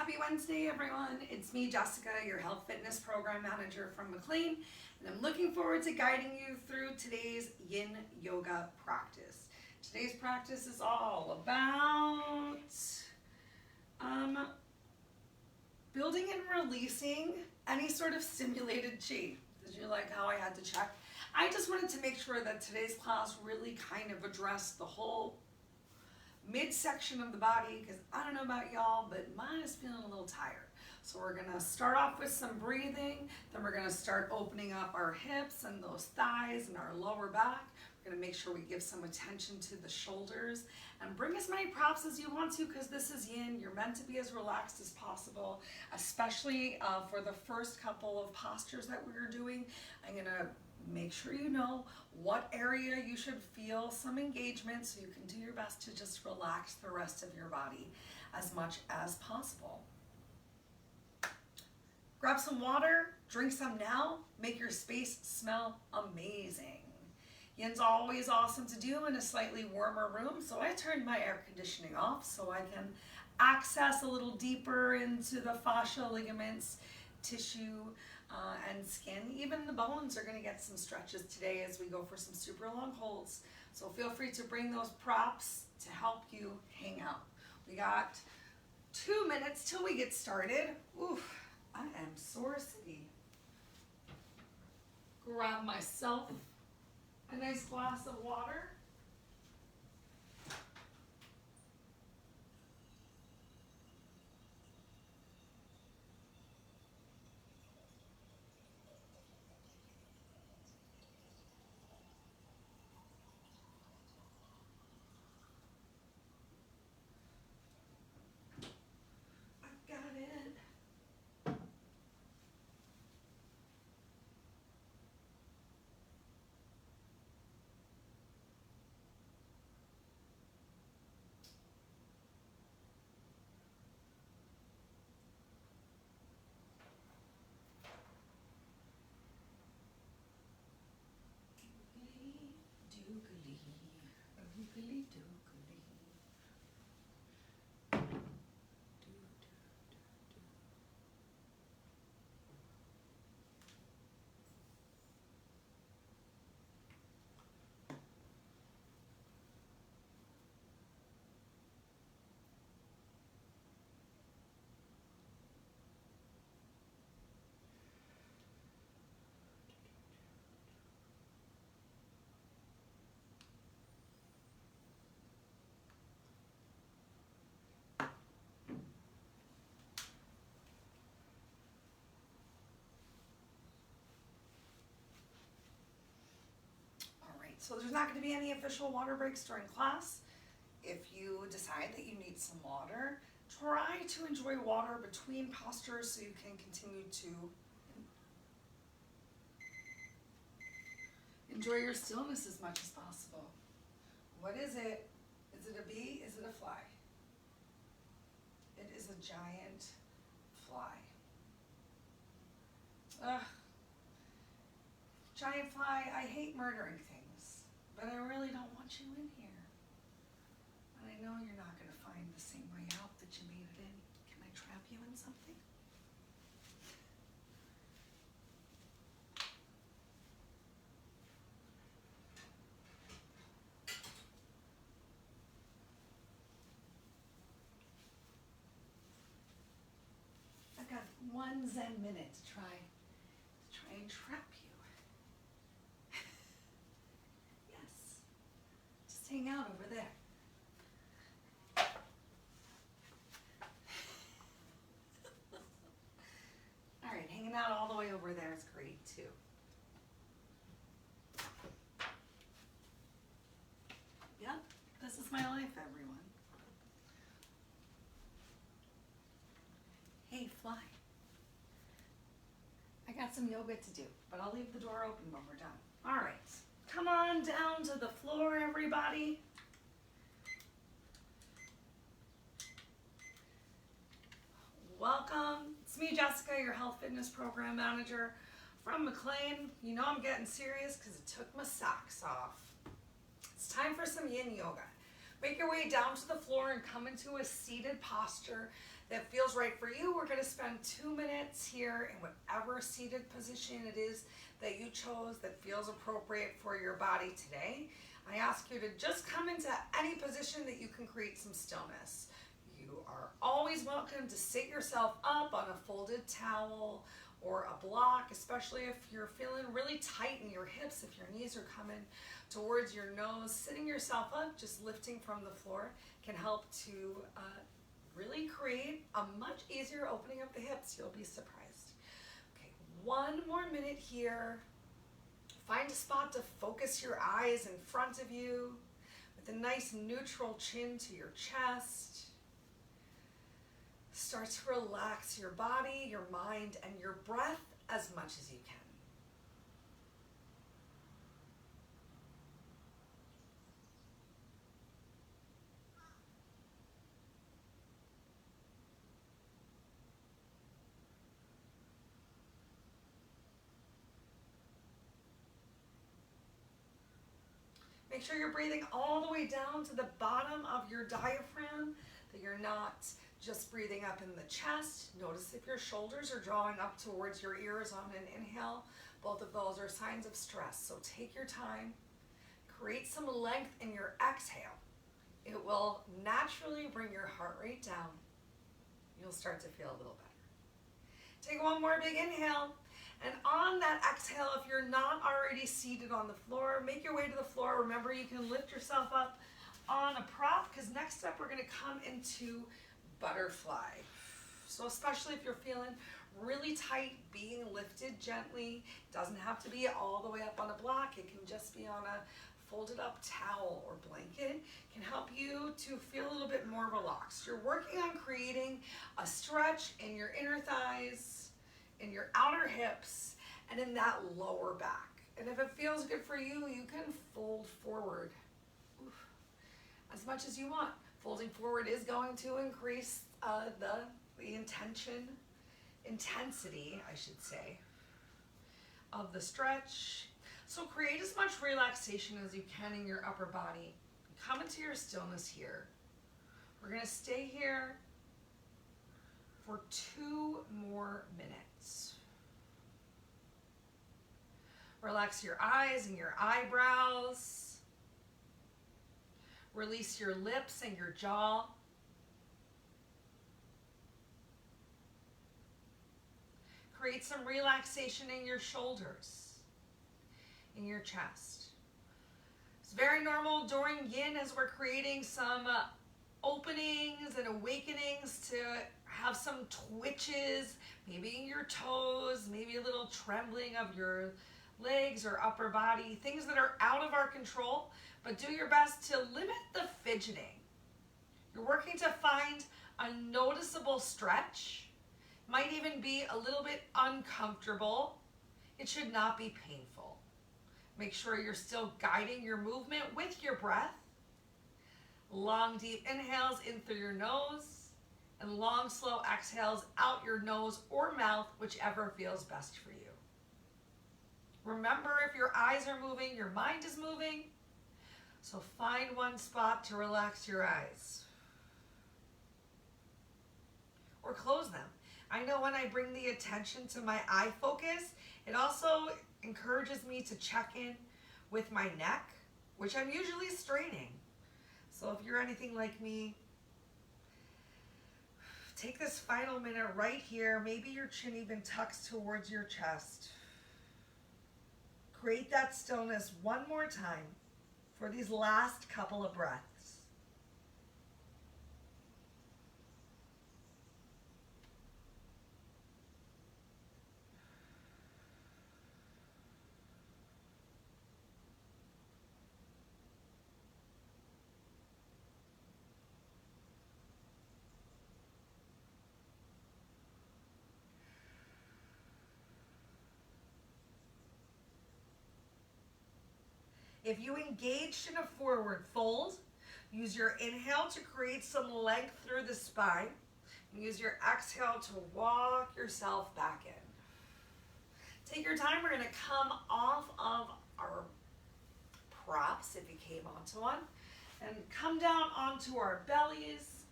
Happy Wednesday, everyone. It's me, Jessica, your health fitness program manager from McLean, and I'm looking forward to guiding you through today's Yin Yoga practice. Today's practice is all about building and releasing any sort of stimulated chi. Did you like how I had to check? I just wanted to make sure that today's class really kind of addressed the whole midsection of the body, because I don't know about y'all, but mine is feeling a little tired. So we're gonna start off with some breathing, then we're gonna start opening up our hips and those thighs and our lower back. We're gonna make sure we give some attention to the shoulders and bring as many props as you want to, because this is yin. You're meant to be as relaxed as possible, especially for the first couple of postures that we're doing. I'm gonna make sure you know what area you should feel some engagement, so you can do your best to just relax the rest of your body as much as possible. Grab some water, drink some now, make your space smell amazing. Yin's always awesome to do in a slightly warmer room, so I turned my air conditioning off so I can access a little deeper into the fascia, ligaments, tissue, and skin. Even the bones are going to get some stretches today as we go for some super long holds. So feel free to bring those props to help you hang out. We got 2 minutes till we get started. Oof, I am sore city. Grab myself a nice glass of water. So there's not going to be any official water breaks during class. If you decide that you need some water, try to enjoy water between postures so you can continue to enjoy your stillness as much as possible. What is it? Is it a bee? Is it a fly? It is a giant fly. Ugh. Giant fly, I hate murdering things, but I really don't want you in here. And I know you're not going to find the same way out that you made it in. Can I trap you in something? I've got 1 Zen minute to try and trap you. Hang out over there. All right, hanging out all the way over there is great too. Yep, this is my life, everyone. Hey, fly. I got some yoga to do, but I'll leave the door open when we're done. All right. Come on down to the floor, everybody. Welcome. It's me, Jessica, your health fitness program manager from McLean. You know I'm getting serious because it took my socks off. It's time for some yin yoga. Make your way down to the floor and come into a seated posture that feels right for you. We're going to spend 2 minutes here in whatever seated position it is that you chose that feels appropriate for your body today. I ask you to just come into any position that you can create some stillness. You are always welcome to sit yourself up on a folded towel or a block, especially if you're feeling really tight in your hips, if your knees are coming towards your nose. Sitting yourself up, just lifting from the floor, can help to really create a much easier opening of the hips. You'll be surprised. Okay, 1 more minute here. Find a spot to focus your eyes in front of you with a nice neutral chin to your chest. Start to relax your body, your mind, and your breath as much as you can. Make sure you're breathing all the way down to the bottom of your diaphragm, that you're not just breathing up in the chest. Notice if your shoulders are drawing up towards your ears on an inhale. Both of those are signs of stress. So take your time. Create some length in your exhale. It will naturally bring your heart rate down. You'll start to feel a little better. Take 1 more big inhale. And on that exhale, if you're not already seated on the floor, make your way to the floor. Remember, you can lift yourself up on a prop, because next up we're going to come into butterfly. So especially if you're feeling really tight, being lifted gently. It doesn't have to be all the way up on a block. It can just be on a folded up towel or blanket. It can help you to feel a little bit more relaxed. You're working on creating a stretch in your inner thighs, in your outer hips, and in that lower back. And if it feels good for you, you can fold forward as much as you want. Folding forward is going to increase the intensity, I should say, of the stretch. So create as much relaxation as you can in your upper body. Come into your stillness here. We're going to stay here for 2 more minutes. Relax your eyes and your eyebrows. Release your lips and your jaw. Create some relaxation in your shoulders, in your chest. It's very normal during yin, as we're creating some openings and awakenings, to have some twitches, maybe in your toes, maybe a little trembling of your legs or upper body, things that are out of our control, but do your best to limit the fidgeting. You're working to find a noticeable stretch. Might even be a little bit uncomfortable. It should not be painful. Make sure you're still guiding your movement with your breath. Long, deep inhales in through your nose, and long, slow exhales out your nose or mouth, whichever feels best for you. Remember, if your eyes are moving, your mind is moving. So find one spot to relax your eyes. Or close them. I know when I bring the attention to my eye focus, it also encourages me to check in with my neck, which I'm usually straining. So if you're anything like me, take this final minute right here. Maybe your chin even tucks towards your chest. Create that stillness 1 more time for these last couple of breaths. If you engaged in a forward fold, use your inhale to create some length through the spine. And use your exhale to walk yourself back in. Take your time. We're going to come off of our props, if you came onto one. And come down onto our bellies.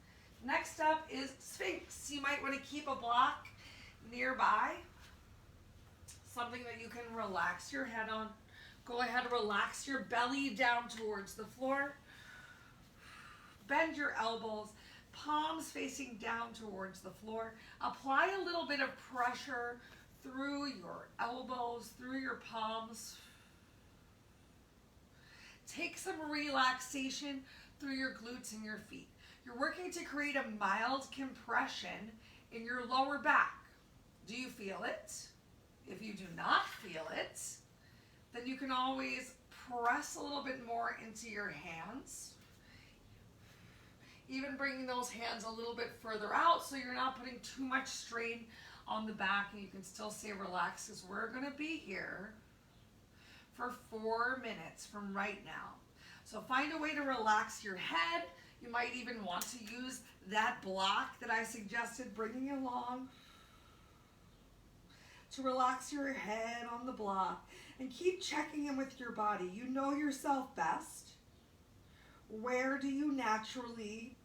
Next up is Sphinx. You might want to keep a block nearby, something that you can relax your head on. Go ahead and relax your belly down towards the floor. Bend your elbows, palms facing down towards the floor. Apply a little bit of pressure through your elbows, through your palms. Take some relaxation through your glutes and your feet. You're working to create a mild compression in your lower back. Do you feel it? If you do not feel it, then you can always press a little bit more into your hands. Even bringing those hands a little bit further out so you're not putting too much strain on the back and you can still stay relaxed, because we're going to be here for 4 minutes from right now. So find a way to relax your head. You might even want to use that block that I suggested bringing along to relax your head on the block, and keep checking in with your body. You know yourself best. Where do you naturally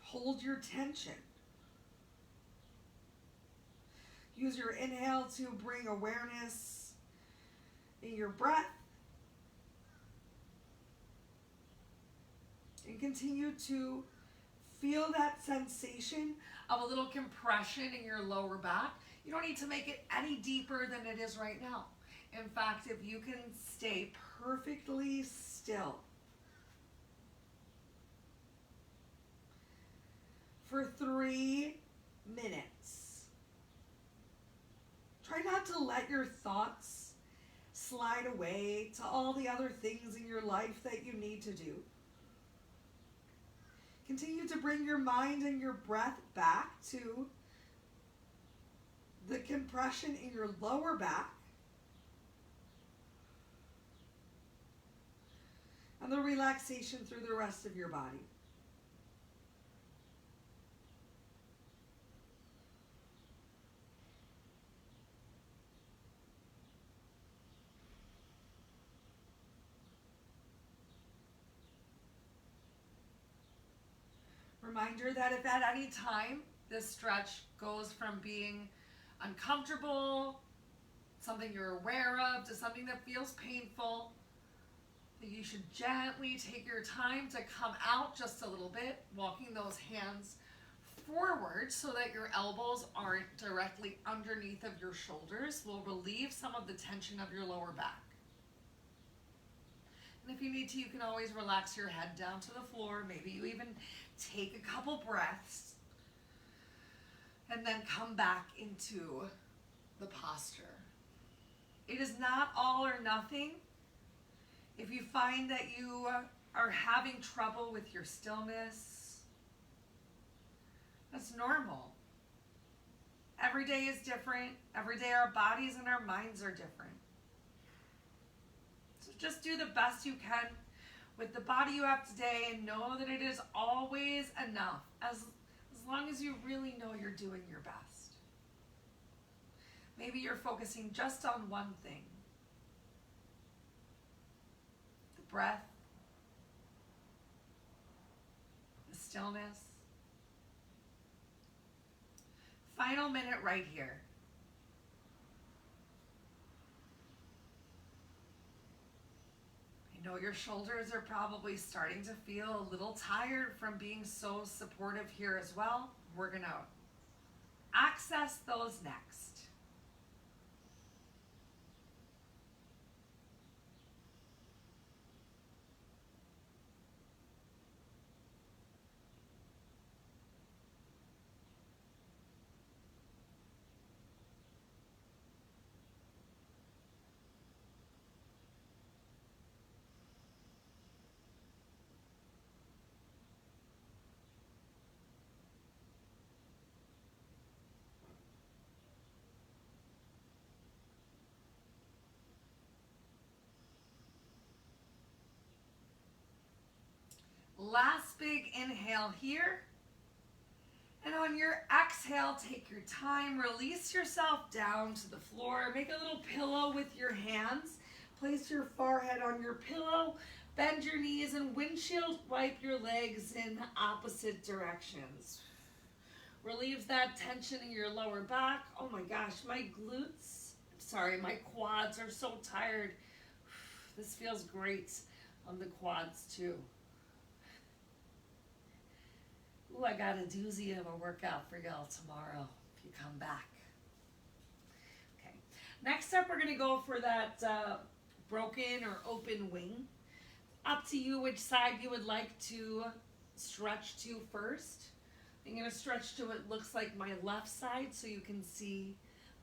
hold your tension? Use your inhale to bring awareness in your breath. And continue to feel that sensation of a little compression in your lower back. You don't need to make it any deeper than it is right now. In fact, if you can stay perfectly still for 3 minutes. Try not to let your thoughts slide away to all the other things in your life that you need to do. Continue to bring your mind and your breath back to the compression in your lower back and the relaxation through the rest of your body. Reminder that if at any time this stretch goes from being uncomfortable, something you're aware of, to something that feels painful, that you should gently take your time to come out just a little bit, walking those hands forward so that your elbows aren't directly underneath of your shoulders. Will relieve some of the tension of your lower back. And if you need to, you can always relax your head down to the floor. Maybe you even take a couple breaths and then come back into the posture. It is not all or nothing. If you find that you are having trouble with your stillness, that's normal. Every day is different. Every day our bodies and our minds are different. So just do the best you can with the body you have today, and know that it is always enough, as long as you really know you're doing your best. Maybe you're focusing just on one thing: the breath, the stillness. Final minute right here. I know your shoulders are probably starting to feel a little tired from being so supportive here as well. We're going to access those next. Last big inhale here. And on your exhale, take your time, release yourself down to the floor. Make a little pillow with your hands. Place your forehead on your pillow. Bend your knees and windshield wipe your legs in opposite directions. Relieves that tension in your lower back. Oh my gosh, my my quads are so tired. This feels great on the quads too. Ooh, I got a doozy of a workout for y'all tomorrow if you come back. Okay, next up we're gonna go for that broken or open wing. Up to you which side you would like to stretch to first. I'm going to stretch to what looks like my left side so you can see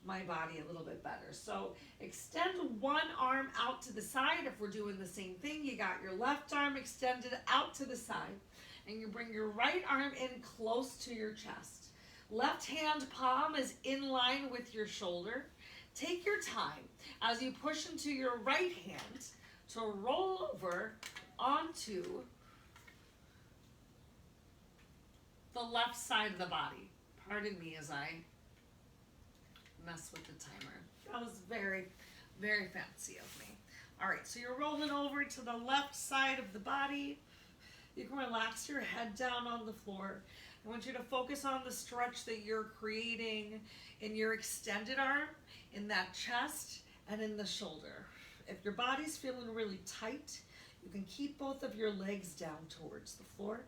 my body a little bit better. So extend one arm out to the side. If we're doing the same thing, you got your left arm extended out to the side, and you bring your right arm in close to your chest. Left hand palm is in line with your shoulder. Take your time as you push into your right hand to roll over onto the left side of the body. Pardon me as I mess with the timer. That was very, very fancy of me. All right, so you're rolling over to the left side of the body. You can relax your head down on the floor. I want you to focus on the stretch that you're creating in your extended arm, in that chest, and in the shoulder. If your body's feeling really tight, you can keep both of your legs down towards the floor.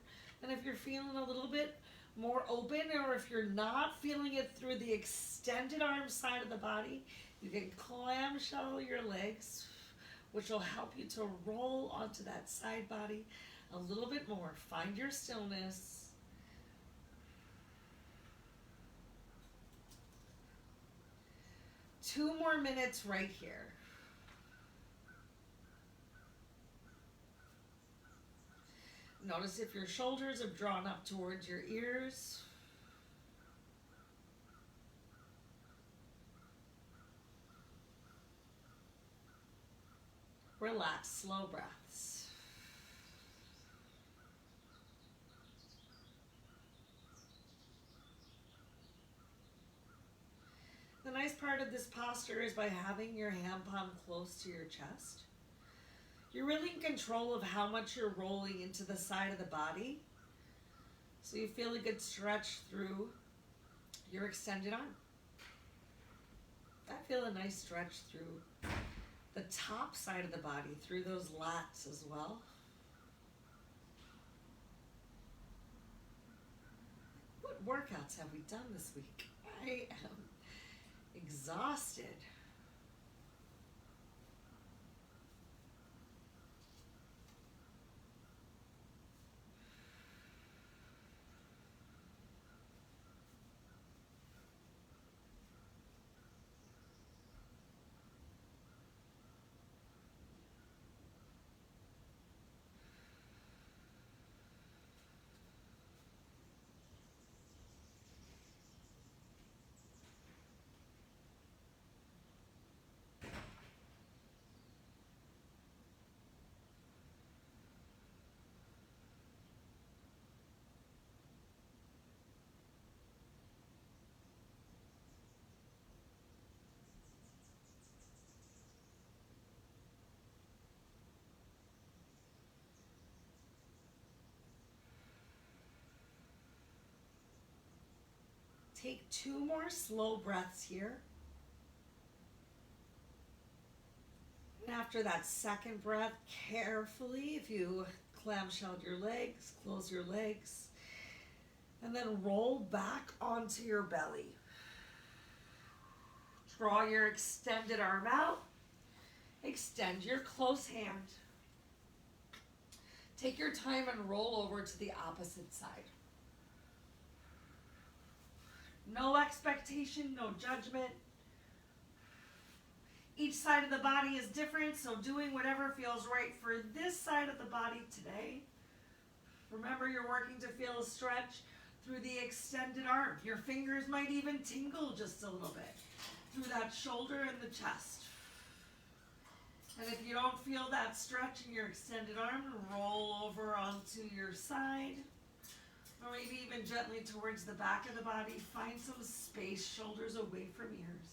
And if you're feeling a little bit more open, or if you're not feeling it through the extended arm side of the body, you can clamshell your legs, which will help you to roll onto that side body a little bit more. Find your stillness. Two more minutes right here. Notice if your shoulders have drawn up towards your ears. Relax, slow breaths. The nice part of this posture is by having your hand palm close to your chest, you're really in control of how much you're rolling into the side of the body. So you feel a good stretch through your extended arm. I feel a nice stretch through the top side of the body, through those lats as well. What workouts have we done this week? I am exhausted. Take two more slow breaths here. And after that second breath, carefully, if you clamshelled your legs, close your legs, and then roll back onto your belly. Draw your extended arm out. Extend your close hand. Take your time and roll over to the opposite side. No expectation, no judgment. Each side of the body is different, so doing whatever feels right for this side of the body today. Remember, you're working to feel a stretch through the extended arm. Your fingers might even tingle just a little bit through that shoulder and the chest. And if you don't feel that stretch in your extended arm, roll over onto your side. Or maybe even gently towards the back of the body. Find some space, shoulders away from ears.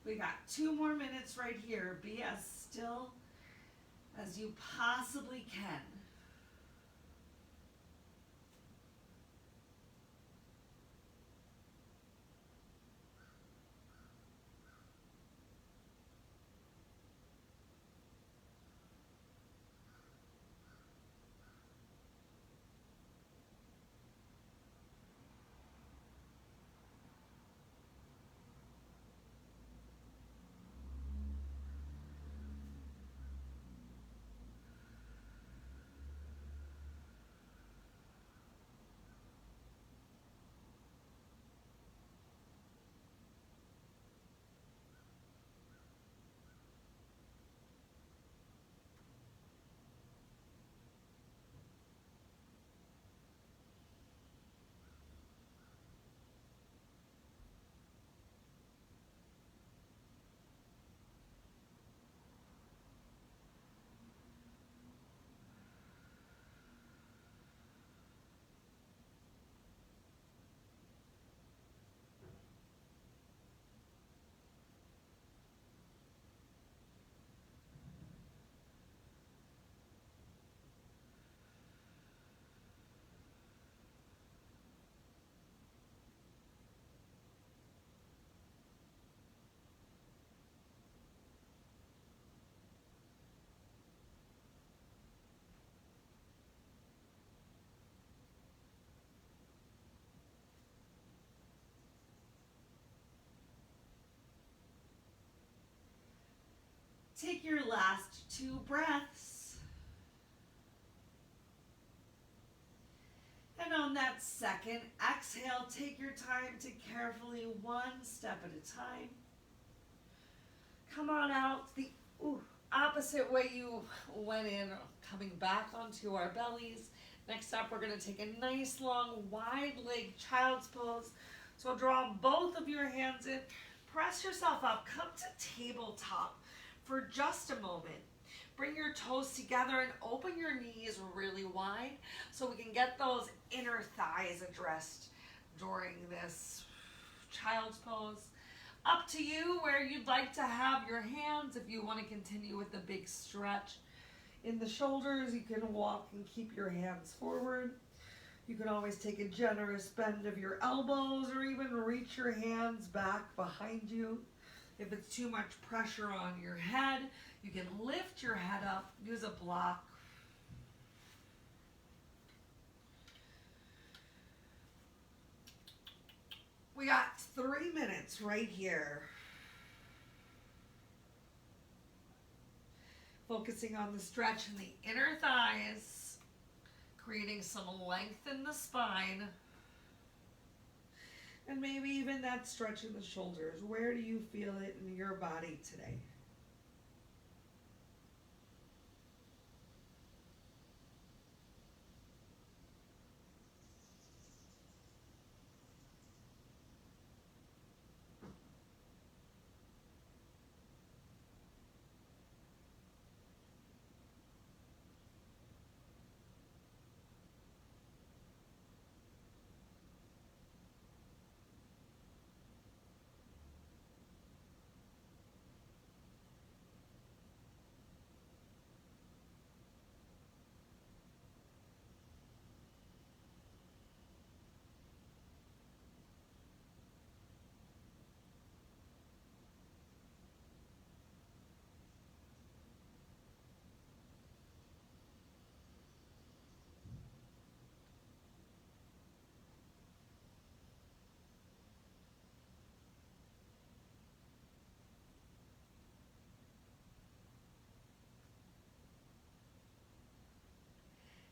We got 2 more minutes right here. Be as still as you possibly can. Take your last 2 breaths. And on that second exhale, take your time to carefully, 1 step at a time, come on out the opposite way you went in, coming back onto our bellies. Next up, we're going to take a nice long wide leg child's pose. So draw both of your hands in, press yourself up, come to tabletop for just a moment. Bring your toes together and open your knees really wide so we can get those inner thighs addressed during this child's pose. Up to you where you'd like to have your hands. If you want to continue with the big stretch in the shoulders, you can walk and keep your hands forward. You can always take a generous bend of your elbows or even reach your hands back behind you. If it's too much pressure on your head, you can lift your head up, use a block. We got 3 minutes right here. Focusing on the stretch in the inner thighs, creating some length in the spine, and maybe even that stretch in the shoulders. Where do you feel it in your body today?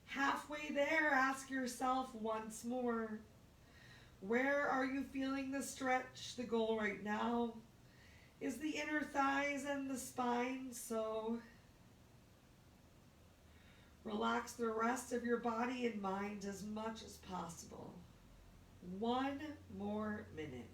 Halfway there, ask yourself once more, where are you feeling the stretch? The goal right now is the inner thighs and the spine, so relax the rest of your body and mind as much as possible. 1 more minute.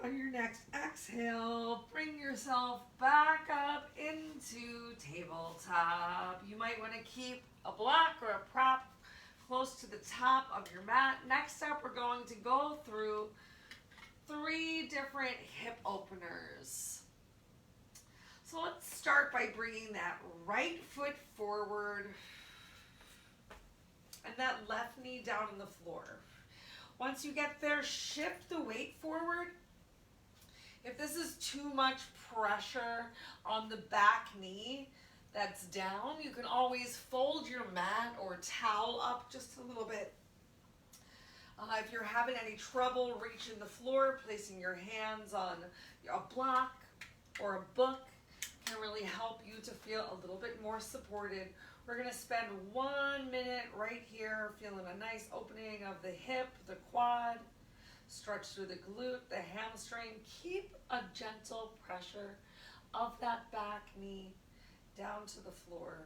On your next exhale, bring yourself back up into tabletop. You might want to keep a block or a prop close to the top of your mat. Next up, we're going to go through 3 different hip openers. So let's start by bringing that right foot forward and that left knee down on the floor. Once you get there, shift the weight forward. If this is too much pressure on the back knee that's down, you can always fold your mat or towel up just a little bit. If you're having any trouble reaching the floor, placing your hands on a block or a book can really help you to feel a little bit more supported. We're going to spend 1 minute right here feeling a nice opening of the hip, the quad. Stretch through the glute, the hamstring. Keep a gentle pressure of that back knee down to the floor.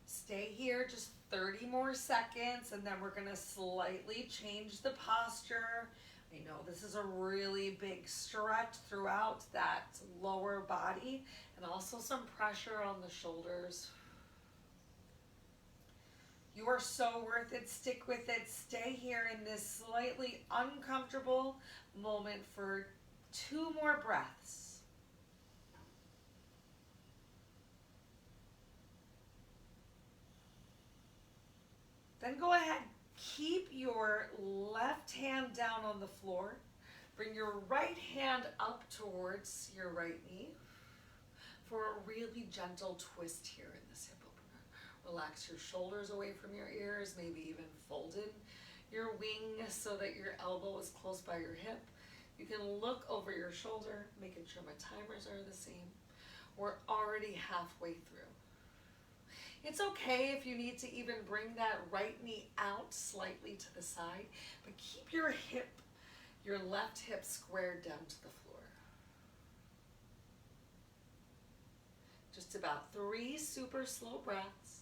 Stay here just 30 more seconds, and then we're going to slightly change the posture. I know this is a really big stretch throughout that lower body and also some pressure on the shoulders. You are so worth it. Stick with it. Stay here in this slightly uncomfortable moment for 2 more breaths. Then go ahead, keep your left hand down on the floor. Bring your right hand up towards your right knee for a really gentle twist here in this hip opener. Relax your shoulders away from your ears, maybe even folded your wing so that your elbow is close by your hip. You can look over your shoulder, making sure my timers are the same. We're already halfway through. It's okay if you need to even bring that right knee out slightly to the side, but keep your left hip squared down to the floor. Just about 3 super slow breaths.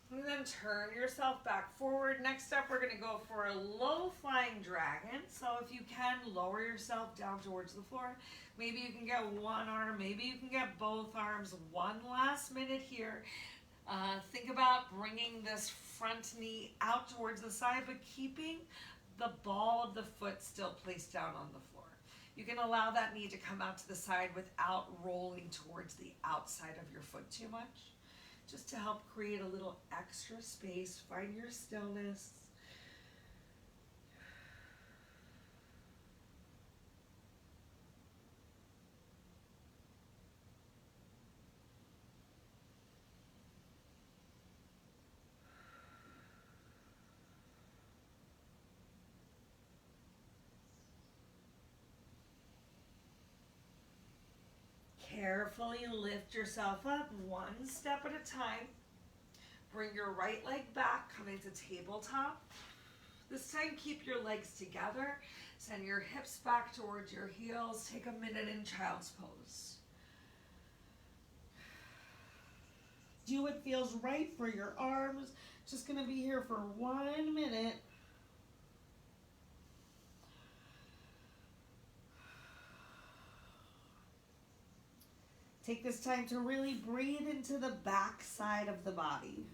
And then turn yourself back forward. Next up, we're going to go for a low flying dragon. So if you can, lower yourself down towards the floor. Maybe you can get one arm, maybe you can get both arms. 1 last minute here. Think about bringing this front knee out towards the side, but keeping the ball of the foot still placed down on the floor. You can allow that knee to come out to the side without rolling towards the outside of your foot too much. Just to help create a little extra space. Find your stillness. Carefully lift yourself up 1 step at a time. Bring your right leg back, come into tabletop. This time keep your legs together. Send your hips back towards your heels. Take a minute in child's pose. Do what feels right for your arms. Just going to be here for 1 minute. Take this time to really breathe into the back side of the body.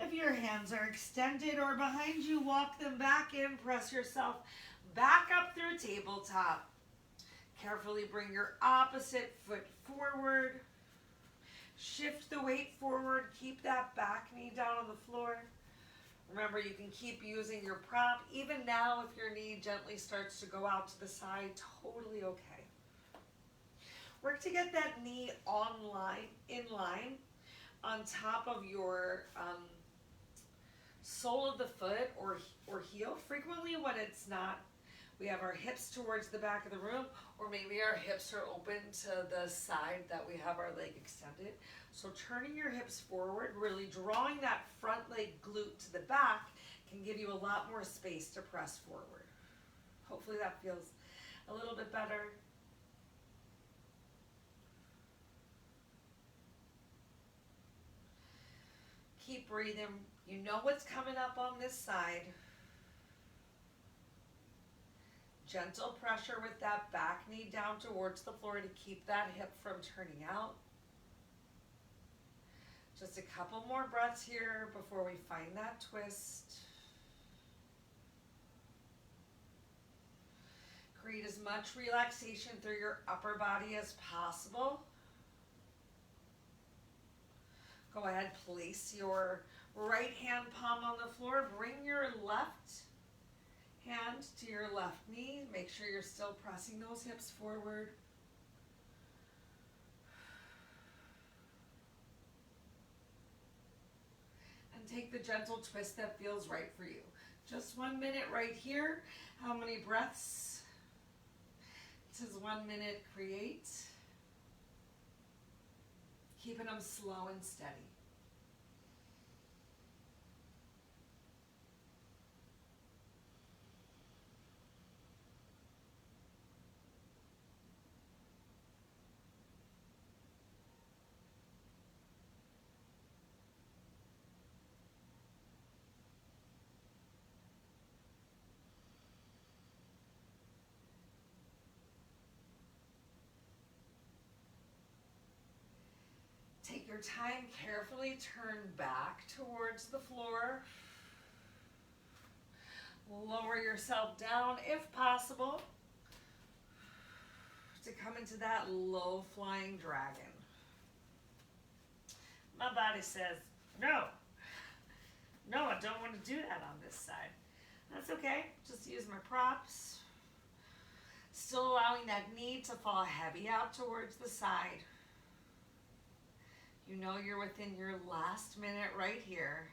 If your hands are extended or behind you, walk them back in, press yourself Back up through tabletop. Carefully bring your opposite foot forward. Shift the weight forward. Keep that back knee down on the floor. Remember, you can keep using your prop. Even now, if your knee gently starts to go out to the side, totally okay. Work to get that knee in line on top of your sole of the foot or heel. Frequently when it's not, we have our hips towards the back of the room, or maybe our hips are open to the side that we have our leg extended. So turning your hips forward, really drawing that front leg glute to the back can give you a lot more space to press forward. Hopefully that feels a little bit better. Keep breathing. You know what's coming up on this side. Gentle pressure with that back knee down towards the floor to keep that hip from turning out. Just a couple more breaths here before we find that twist. Create as much relaxation through your upper body as possible. Go ahead, place your right hand palm on the floor. Bring your left hand to your left knee. Make sure you're still pressing those hips forward. And take the gentle twist that feels right for you. Just 1 minute right here. How many breaths does 1 minute create? Keeping them slow and steady. Take your time, carefully turn back towards the floor. Lower yourself down if possible to come into that low flying dragon. My body says, no, I don't want to do that on this side. That's okay, just use my props. Still allowing that knee to fall heavy out towards the side. You know you're within your last minute right here.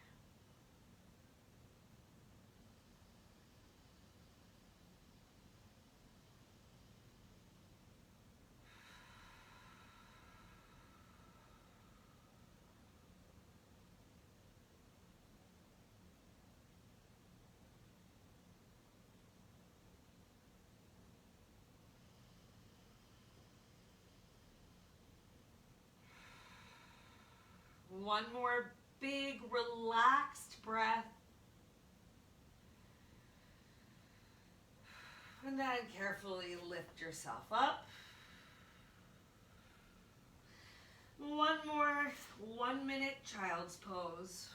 One more big relaxed breath. And then carefully lift yourself up. One more 1 minute child's pose.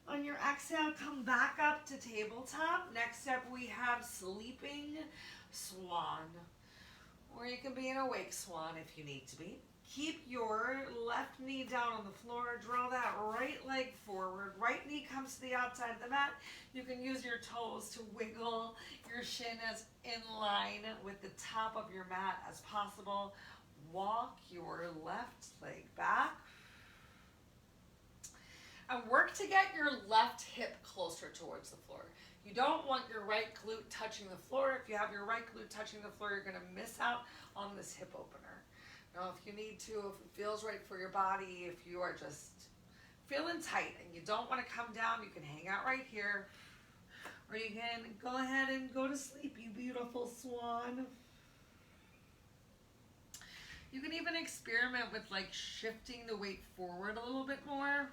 On your exhale, come back up to tabletop. Next up, we have sleeping swan, or you can be an awake swan if you need to be. Keep your left knee down on the floor. Draw that right leg forward. Right knee comes to the outside of the mat. You can use your toes to wiggle your shin as in line with the top of your mat as possible. Walk your left leg back. And work to get your left hip closer towards the floor. You don't want your right glute touching the floor. If you have your right glute touching the floor, you're going to miss out on this hip opener. Now, if you need to, if it feels right for your body, if you are just feeling tight and you don't want to come down, you can hang out right here. Or you can go ahead and go to sleep, you beautiful swan. You can even experiment with like shifting the weight forward a little bit more.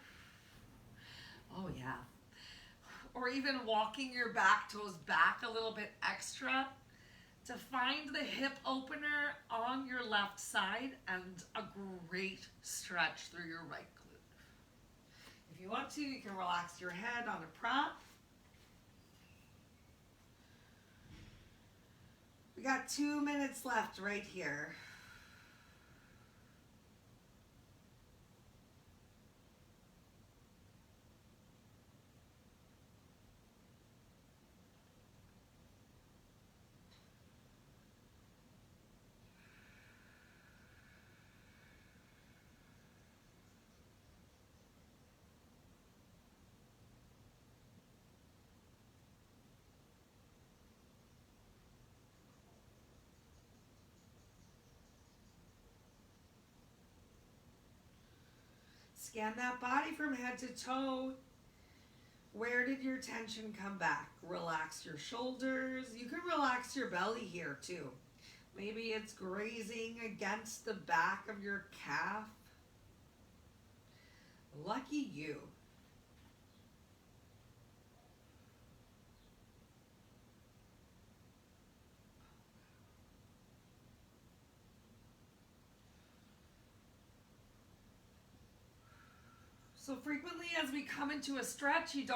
Oh yeah. Or even walking your back toes back a little bit extra to find the hip opener on your left side and a great stretch through your right glute. If you want to, you can relax your head on a prop. We got 2 minutes left right here. Scan that body from head to toe. Where did your tension come back? Relax your shoulders. You can relax your belly here too. Maybe it's grazing against the back of your calf. Lucky you. So frequently as we come into a stretch, you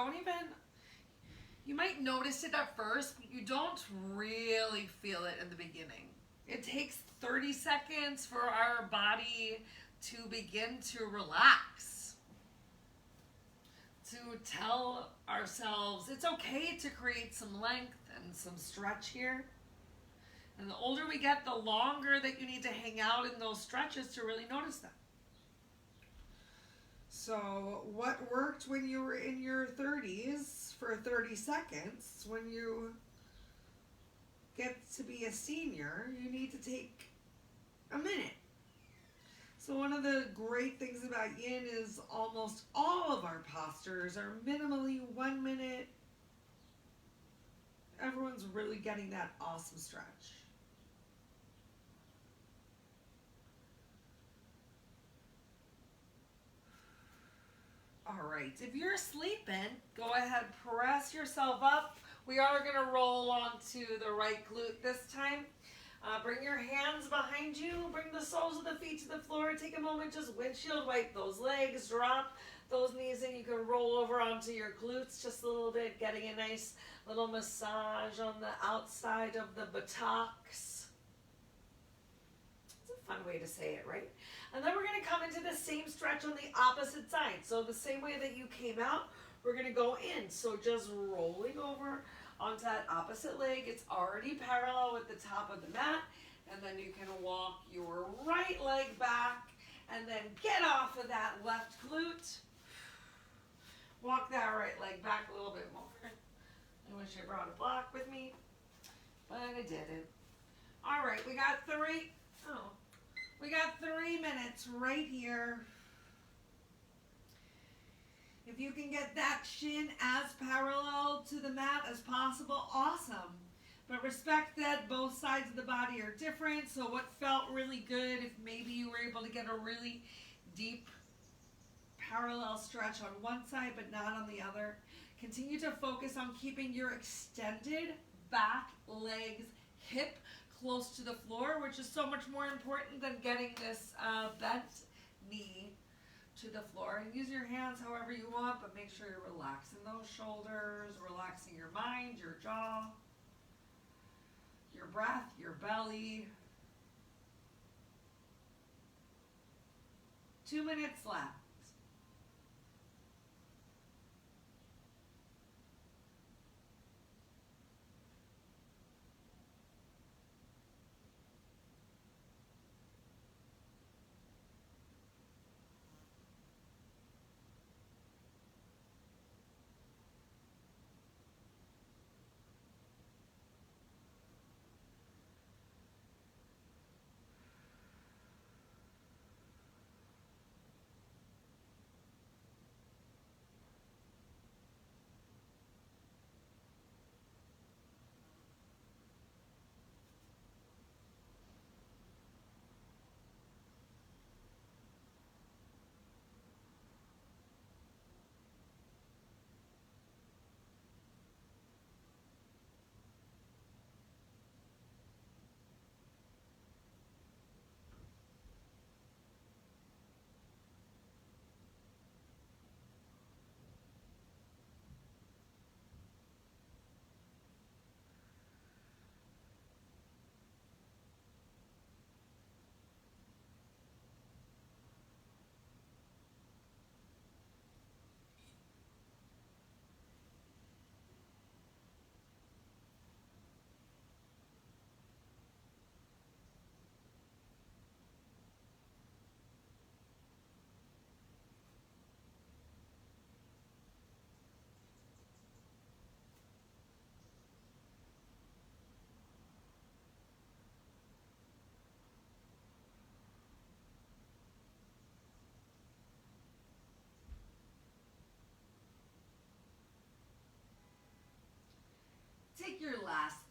might notice it at first, but you don't really feel it in the beginning. It takes 30 seconds for our body to begin to relax. To tell ourselves it's okay to create some length and some stretch here. And the older we get, the longer that you need to hang out in those stretches to really notice them. So what worked when you were in your 30s for 30 seconds, when you get to be a senior, you need to take a minute. So one of the great things about Yin is almost all of our postures are minimally 1 minute. Everyone's really getting that awesome stretch. All right, if you're sleeping, go ahead, press yourself up. We are gonna roll onto the right glute this time. Bring your hands behind you, bring the soles of the feet to the floor. Take a moment, just windshield wipe those legs, drop those knees in. You can roll over onto your glutes just a little bit, getting a nice little massage on the outside of the buttocks. It's a fun way to say it, right? And then we're going to come into the same stretch on the opposite side. So the same way that you came out, we're going to go in. So just rolling over onto that opposite leg. It's already parallel with the top of the mat. And then you can walk your right leg back and then get off of that left glute. Walk that right leg back a little bit more. I wish I brought a block with me, but I didn't. All right, we got 3 minutes right here. If you can get that shin as parallel to the mat as possible, awesome. But respect that both sides of the body are different. So what felt really good, if maybe you were able to get a really deep parallel stretch on one side but not on the other. Continue to focus on keeping your extended back legs, hip close to the floor, which is so much more important than getting this bent knee to the floor. And use your hands however you want, but make sure you're relaxing those shoulders, relaxing your mind, your jaw, your breath, your belly. 2 minutes left.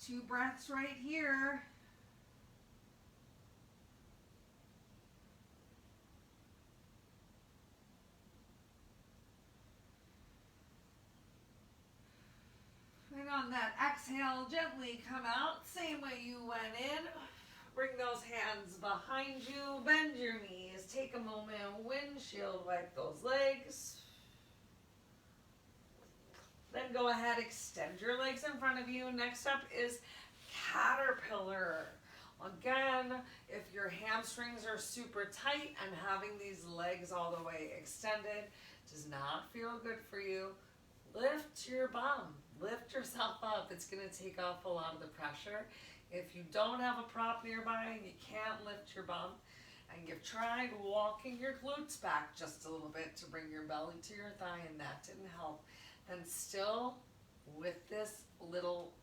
2 breaths right here. And on that exhale, gently come out, same way you went in. Bring those hands behind you, bend your knees, take a moment, windshield wipe those legs. Then go ahead, extend your legs in front of you. Next up is caterpillar. Again, if your hamstrings are super tight and having these legs all the way extended does not feel good for you, lift your bum. Lift yourself up. It's going to take off a lot of the pressure. If you don't have a prop nearby and you can't lift your bum, and you've tried walking your glutes back just a little bit to bring your belly to your thigh and that didn't help, then still with this little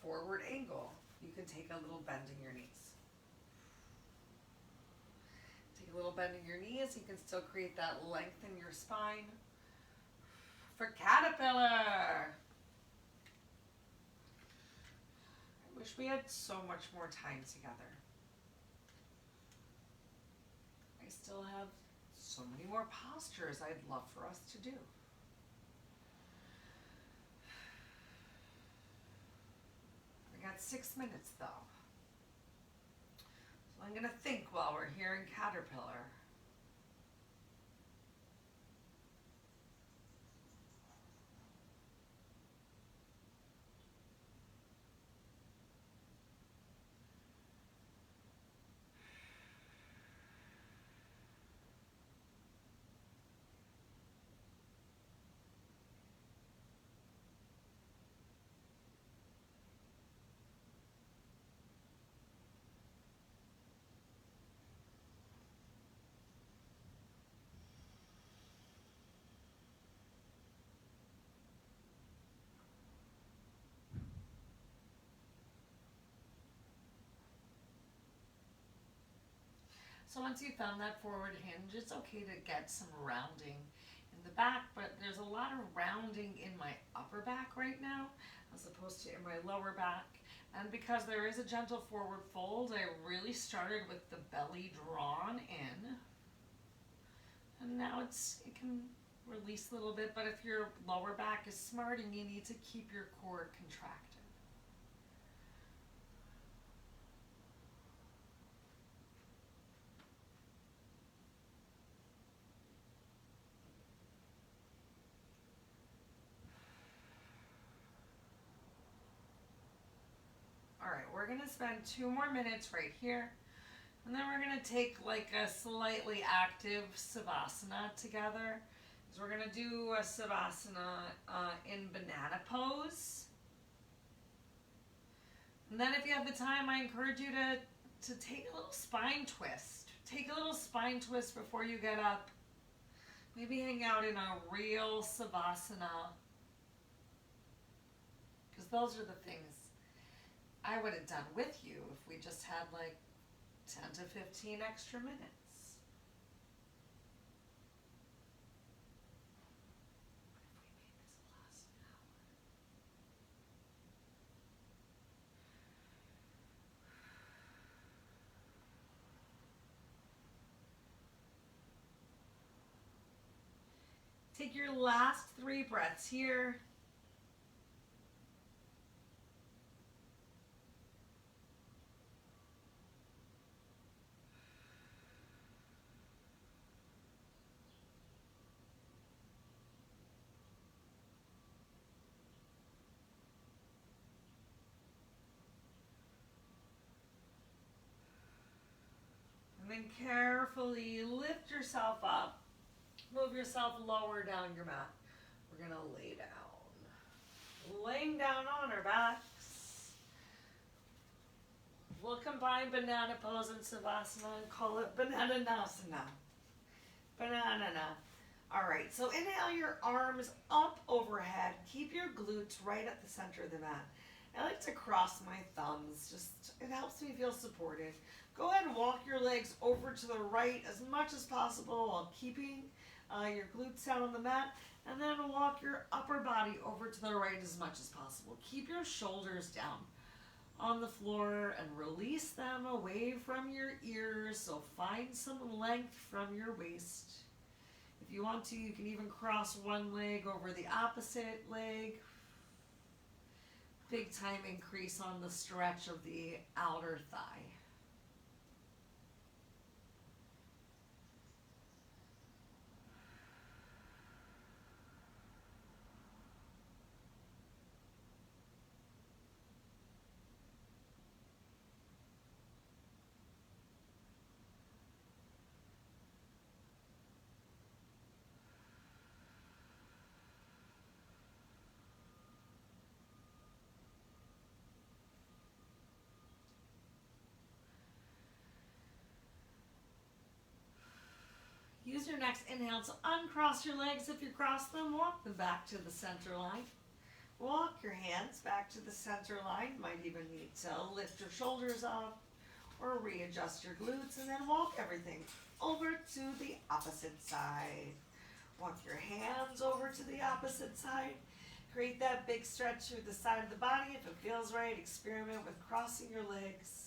forward angle, you can take a little bend in your knees. Take a little bend in your knees. You can still create that length in your spine. For caterpillar. I wish we had so much more time together. I still have so many more postures I'd love for us to do. We got 6 minutes though. So I'm gonna think while we're here in caterpillar. So once you've found that forward hinge, it's okay to get some rounding in the back, but there's a lot of rounding in my upper back right now, as opposed to in my lower back. And because there is a gentle forward fold, I really started with the belly drawn in. And now it can release a little bit, but if your lower back is smarting, you need to keep your core contracted. All right, we're gonna spend 2 more minutes right here, and then we're gonna take like a slightly active Savasana together. So we're gonna do a Savasana in banana pose. And then if you have the time, I encourage you to take a little spine twist. Take a little spine twist before you get up. Maybe hang out in a real Savasana. Because those are the things I would have done with you if we just had like 10 to 15 extra minutes. Take your last 3 breaths here. And then carefully lift yourself up. Move yourself lower down your mat. We're gonna lay down. Laying down on our backs. We'll combine banana pose and Savasana and call it Bananasana. Banana. All right, so inhale your arms up overhead. Keep your glutes right at the center of the mat. I like to cross my thumbs. It helps me feel supported. Go ahead and walk your legs over to the right as much as possible while keeping your glutes down on the mat, and then walk your upper body over to the right as much as possible. Keep your shoulders down. on the floor and release them away from your ears. So find some length from your waist. If you want to, you can even cross one leg over the opposite leg. Big time increase on the stretch of the outer thigh. Use your next inhale to uncross your legs. If you cross them, walk them back to the center line. Walk your hands back to the center line. Might even need to lift your shoulders up or readjust your glutes, and then walk everything over to the opposite side. Walk your hands over to the opposite side. Create that big stretch through the side of the body. If it feels right, experiment with crossing your legs.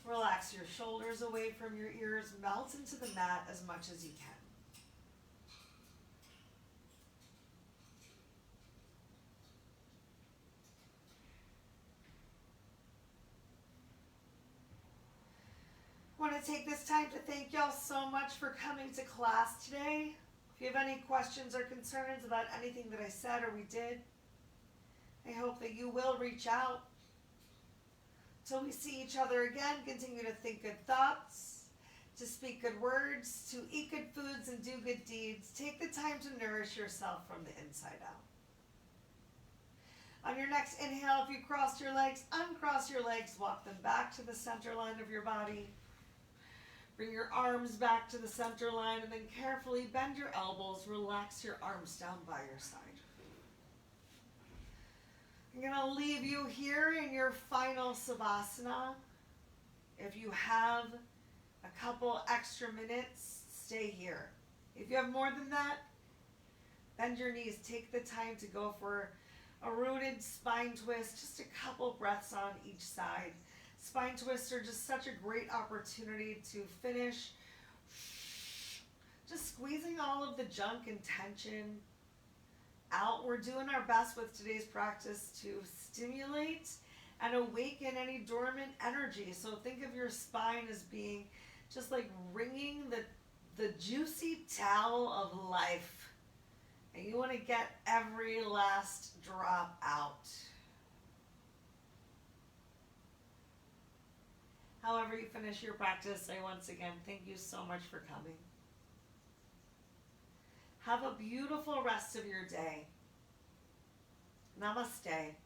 Relax your shoulders away from your ears. Melt into the mat as much as you can. I want to take this time to thank y'all so much for coming to class today. If you have any questions or concerns about anything that I said or we did, I hope that you will reach out. Till we see each other again, continue to think good thoughts, to speak good words, to eat good foods and do good deeds. Take the time to nourish yourself from the inside out. On your next inhale, if you crossed your legs, uncross your legs, walk them back to the center line of your body. Bring your arms back to the center line and then carefully bend your elbows. Relax your arms down by your side. I'm going to leave you here in your final Savasana. If you have a couple extra minutes, stay here. If you have more than that, bend your knees. Take the time to go for a rooted spine twist, just a couple breaths on each side. Spine twists are just such a great opportunity to finish just squeezing all of the junk and tension out. We're doing our best with today's practice to stimulate and awaken any dormant energy. So think of your spine as being just like wringing the juicy towel of life. And you want to get every last drop out. However you finish your practice, I once again thank you so much for coming. Have a beautiful rest of your day. Namaste.